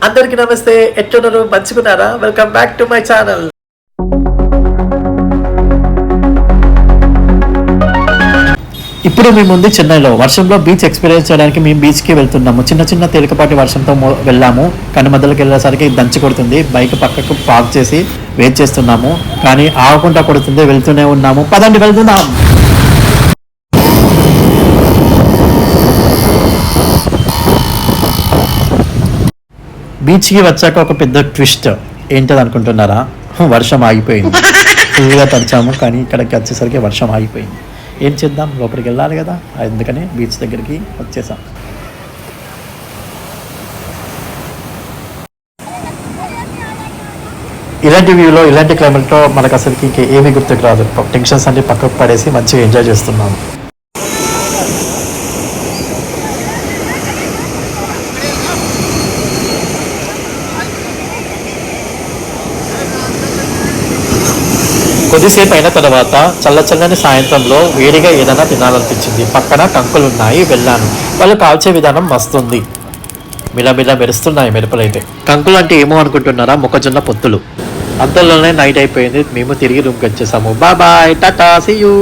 అందరికీ నమస్తే, ఎట్లున్నారు? మంచుకున్నారా? Welcome back to my channel. ఇప్పుడు మేము ఉంది చెన్నైలో. వర్షంలో బీచ్ ఎక్స్పీరియన్స్ చేయడానికి మేము బీచ్కి వెళ్తున్నాము. చిన్న చిన్న తేలికపాటి వర్షంతో వెళ్ళాము, కానీ మధ్యలోకి వెళ్ళేసరికి దంచి కొడుతుంది. బైక్ పక్కకు పార్క్ చేసి వెయిట్ చేస్తున్నాము, కానీ ఆగకుండా కొడుతుంది. వెళ్తూనే ఉన్నాము. పదండి వెళ్తున్నాం. బీచ్కి వచ్చాక ఒక పెద్ద ట్విస్ట్ ఏంటది అనుకుంటున్నారా? వర్షం ఆగిపోయింది. ఫుల్గా తడిచాము, కానీ ఇక్కడికి వచ్చేసరికి వర్షం ఆగిపోయింది. ఏం చేద్దాం, లోపలికి వెళ్ళాలి కదా, అందుకని బీచ్ దగ్గరికి వచ్చేసాం. ఇలాంటి వ్యూలో, ఇలాంటి క్లైమేట్లో మనకు అసలుకి ఏమీ గుర్తుకు రాదు. టెన్షన్స్ అన్ని పక్కకు పడేసి మంచిగా ఎంజాయ్ చేస్తున్నాము. కొద్దిసేపు అయిన తర్వాత చల్లని సాయంత్రంలో వేడిగా ఏదైనా తినాలనిపించింది. పక్కన కంకులు ఉన్నాయి, వెళ్ళాను. వాళ్ళు కాల్చే విధానం మస్తుంది. మిలమిల మెరుస్తున్నాయి మెరుపులైతే. కంకులు అంటే ఏమో అనుకుంటున్నారా? మొక్కజొన్న పొత్తులు. అంతలోనే నైట్ అయిపోయింది. మేము తిరిగి రూమ్కి వచ్చేసాము. Bye bye, tata, see you.